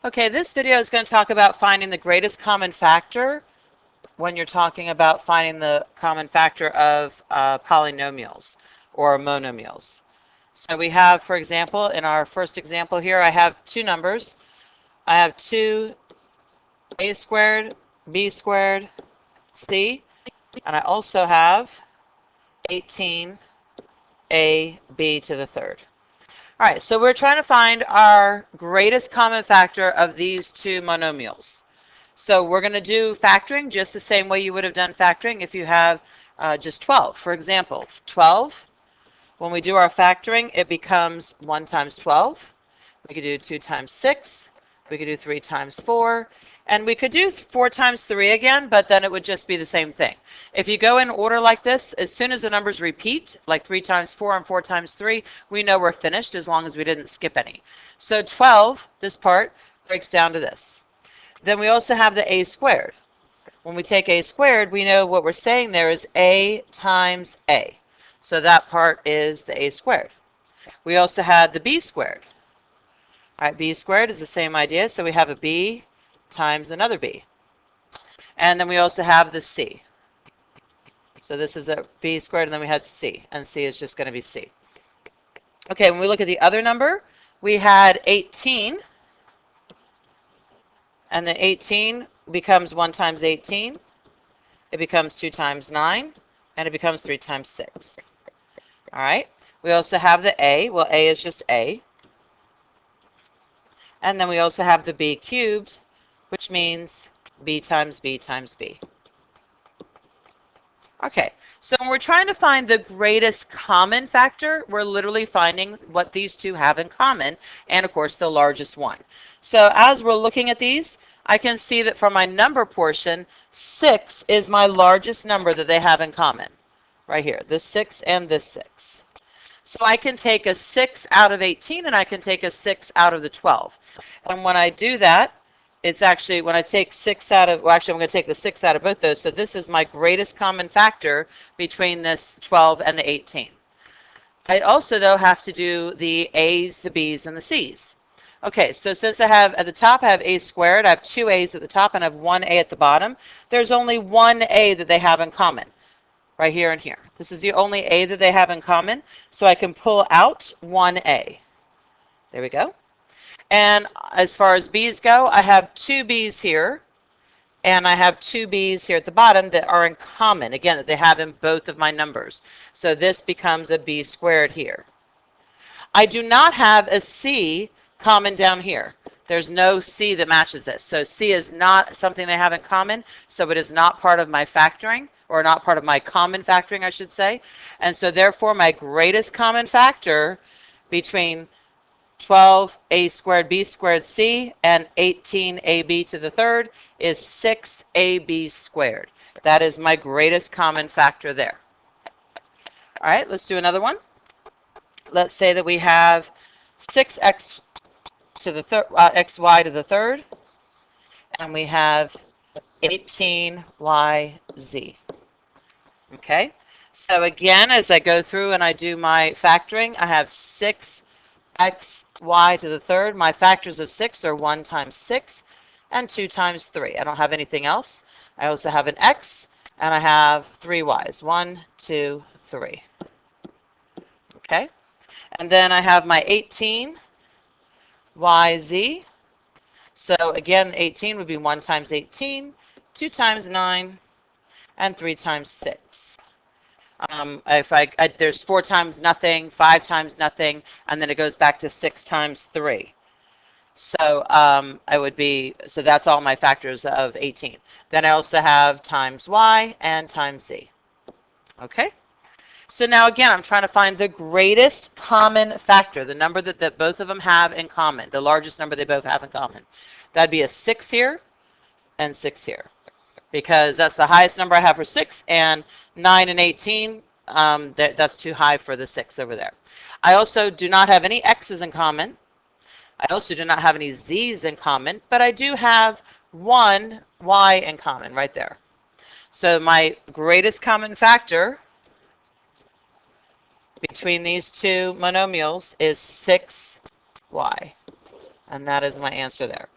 Okay, this video is going to talk about finding the greatest common factor when you're talking about finding the common factor of polynomials or monomials. So we have, for example, in our first example here, I have two numbers. I have 2a squared, b squared, c, and I also have 18ab to the third. All right, so we're trying to find our greatest common factor of these two monomials. So we're going to do factoring just the same way you would have done factoring if you have just 12. For example, 12, when we do our factoring, it becomes 1 times 12. We could do 2 times 6. We could do 3 times 4. And we could do 4 times 3 again, but then it would just be the same thing. If you go in order like this, as soon as the numbers repeat, like 3 times 4 and 4 times 3, we know we're finished as long as we didn't skip any. So 12, this part, breaks down to this. Then we also have the a squared. When we take a squared, we know what we're saying there is a times a. So that part is the a squared. We also had the b squared. All right, b squared is the same idea. So we have a b times another b. And then we also have the c. So this is a b squared, and then we had c. And c is just going to be c. Okay, when we look at the other number, we had 18. And the 18 becomes 1 times 18. It becomes 2 times 9. And it becomes 3 times 6. All right. We also have the a. Well, a is just a. And then we also have the b cubed, which means b times b times b. Okay, so when we're trying to find the greatest common factor, we're literally finding what these two have in common, and of course the largest one. So as we're looking at these, I can see that for my number portion, 6 is my largest number that they have in common. Right here, this 6 and this 6. So I can take a 6 out of 18 and I can take a 6 out of the 12. And when I do that, it's actually when I take 6 out of, well, actually I'm going to take the 6 out of both those. So this is my greatest common factor between this 12 and the 18. I also, though, have to do the a's, the b's, and the c's. Okay, so since I have at the top, I have a squared, I have 2 a's at the top, and I have 1 a at the bottom. There's only 1 a that they have in common, right here and here. This is the only a that they have in common, so I can pull out 1a. There we go. And as far as b's go, I have 2 b's here, and I have 2 b's here at the bottom that are in common, again, that they have in both of my numbers. So this becomes a b squared here. I do not have a c common down here. There's no c that matches this. So c is not something they have in common, so it is not part of my factoring, or not part of my common factoring, I should say. And so therefore, my greatest common factor between 12a squared b squared c and 18ab to the third is 6ab squared. That is my greatest common factor there. All right, let's do another one. Let's say that we have 6x to the xy to the third, and we have 18yz. Okay, so again, as I go through and I do my factoring, I have 6xy to the third. My factors of 6 are 1 times 6 and 2 times 3. I don't have anything else. I also have an x, and I have 3 y's. 1, 2, 3. Okay, and then I have my 18yz. So again, 18 would be 1 times 18, 2 times 9, and 3 times 6. There's 4 times nothing, 5 times nothing, and then it goes back to 6 times 3. So so that's all my factors of 18. Then I also have times y and times z. Okay? So now again, I'm trying to find the greatest common factor, the number that both of them have in common, the largest number they both have in common. That'd be a 6 here and 6 here, because that's the highest number I have for 6, and 9 and 18, that's too high for the 6 over there. I also do not have any x's in common. I also do not have any z's in common, but I do have 1 y in common right there. So my greatest common factor between these two monomials is 6y, and that is my answer there.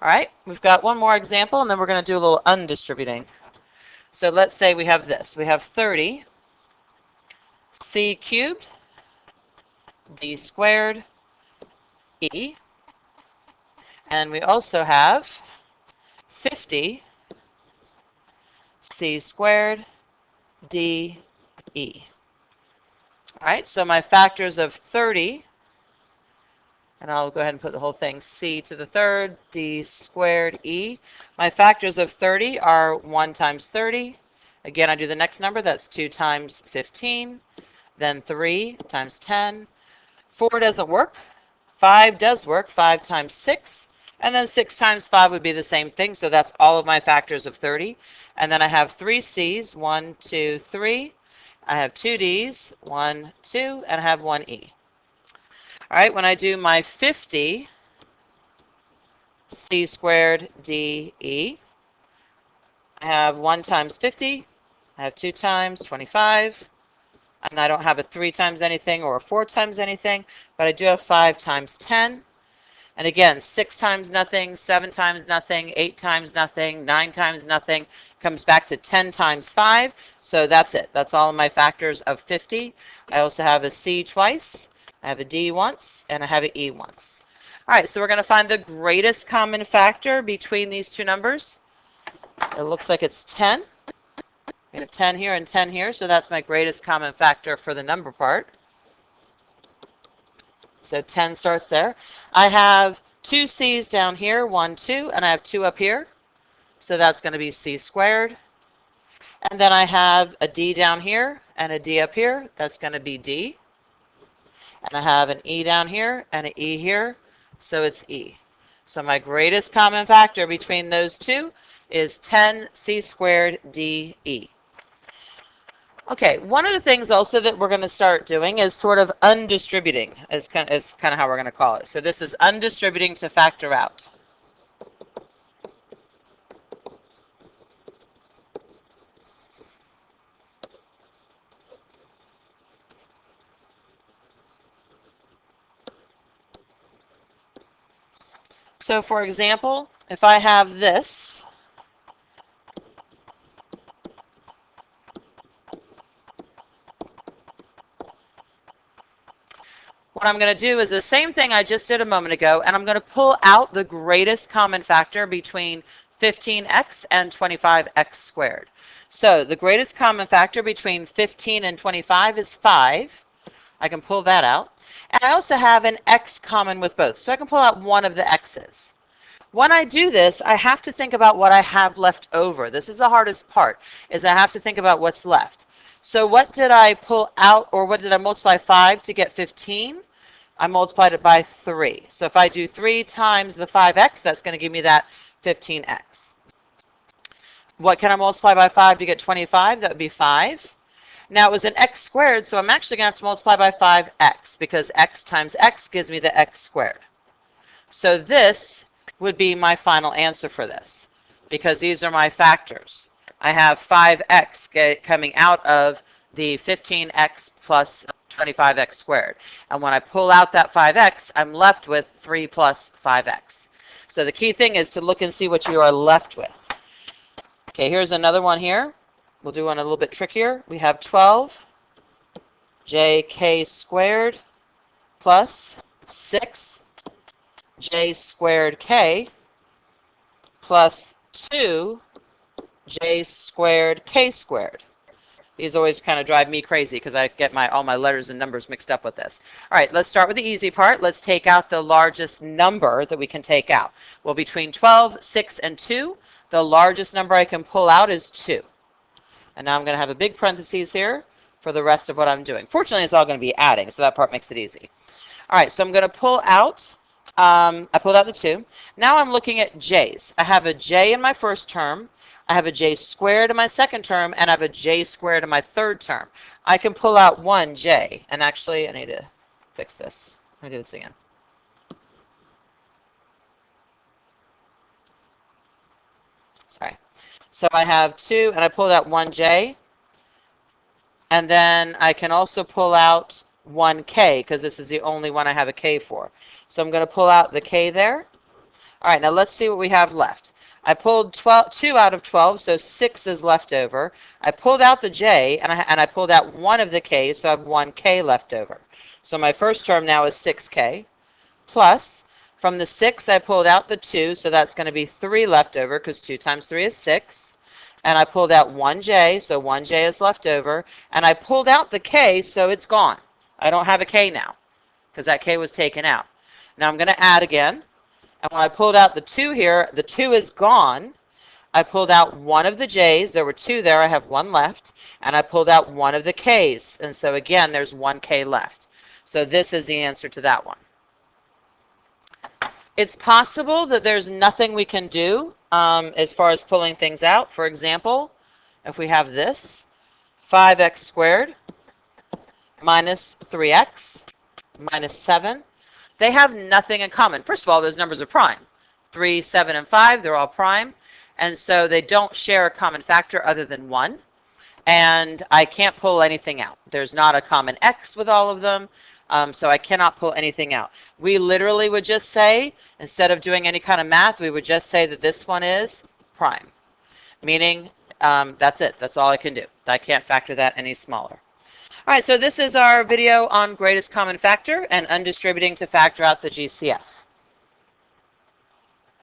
All right, we've got one more example, and then we're going to do a little undistributing. So let's say we have this. We have 30 c cubed d squared e, and we also have 50 c squared d e. All right, so my factors of 30, and I'll go ahead and put the whole thing, c to the third, d squared e. My factors of 30 are 1 times 30. Again, I do the next number, that's 2 times 15, then 3 times 10. 4 doesn't work. 5 does work, 5 times 6. And then 6 times 5 would be the same thing, so that's all of my factors of 30. And then I have 3 c's, 1, 2, 3. I have 2 d's, 1, 2, and I have 1 e. All right, when I do my 50 c squared d e, I have 1 times 50. I have 2 times 25. And I don't have a 3 times anything or a 4 times anything, but I do have 5 times 10. And again, 6 times nothing, 7 times nothing, 8 times nothing, 9 times nothing, comes back to 10 times 5. So that's it. That's all of my factors of 50. I also have a c twice, I have a d once, and I have an e once. All right, so we're going to find the greatest common factor between these two numbers. It looks like it's 10. We have 10 here and 10 here, so that's my greatest common factor for the number part. So 10 starts there. I have 2 c's down here, 1, 2, and I have 2 up here. So that's going to be c squared. And then I have a d down here and a d up here. That's going to be d. And I have an e down here and an e here. So it's e. So my greatest common factor between those two is 10 c squared d e. Okay, one of the things also that we're going to start doing is sort of undistributing, is kind of how we're going to call it. So this is undistributing to factor out. So for example, if I have this, what I'm going to do is the same thing I just did a moment ago, and I'm going to pull out the greatest common factor between 15x and 25x squared. So the greatest common factor between 15 and 25 is 5. I can pull that out. And I also have an x common with both, so I can pull out one of the x's. When I do this, I have to think about what I have left over. This is the hardest part, is I have to think about what's left. So what did I pull out, or what did I multiply 5 to get 15? I multiplied it by 3. So if I do 3 times the 5x, that's going to give me that 15x. What can I multiply by 5 to get 25? That would be 5. Now it was an x squared, so I'm actually going to have to multiply by 5x, because x times x gives me the x squared. So this would be my final answer for this, because these are my factors. I have 5x coming out of the 15x plus 25x squared. And when I pull out that 5x, I'm left with 3 plus 5x. So the key thing is to look and see what you are left with. Okay, here's another one here. We'll do one a little bit trickier. We have 12jk squared plus 6j squared k plus 2j squared k squared. These always kind of drive me crazy because I get all my letters and numbers mixed up with this. All right, let's start with the easy part. Let's take out the largest number that we can take out. Well, between 12, 6, and 2, the largest number I can pull out is 2. And now I'm going to have a big parentheses here for the rest of what I'm doing. Fortunately, it's all going to be adding, so that part makes it easy. All right, so I'm going to pull out, I pulled out the 2. Now I'm looking at j's. I have a j in my first term. I have a j squared in my second term, and I have a j squared in my third term. I can pull out one j, and actually I need to fix this. Let me do this again. Sorry. So I have 2, and I pulled out one j, and then I can also pull out one k, because this is the only one I have a k for. So I'm going to pull out the k there. All right, now let's see what we have left. I pulled 2 out of 12, so 6 is left over. I pulled out the j, and I pulled out 1 of the k's, so I have 1k left over. So my first term now is 6k, plus, from the 6, I pulled out the 2, so that's going to be 3 left over, because 2 times 3 is 6. And I pulled out 1j, so 1j is left over. And I pulled out the k, so it's gone. I don't have a k now, because that k was taken out. Now I'm going to add again. And when I pulled out the 2 here, the 2 is gone. I pulled out 1 of the j's. There were 2 there. I have 1 left. And I pulled out 1 of the k's. And so again, there's 1k left. So this is the answer to that one. It's possible that there's nothing we can do as far as pulling things out. For example, if we have this, 5x squared minus 3x minus 7. They have nothing in common. First of all, those numbers are prime. 3, 7, and 5, they're all prime. And so they don't share a common factor other than 1. And I can't pull anything out. There's not a common x with all of them, so I cannot pull anything out. We literally would just say, instead of doing any kind of math, we would just say that this one is prime. Meaning, that's it. That's all I can do. I can't factor that any smaller. All right, so this is our video on greatest common factor and undistributing to factor out the GCF.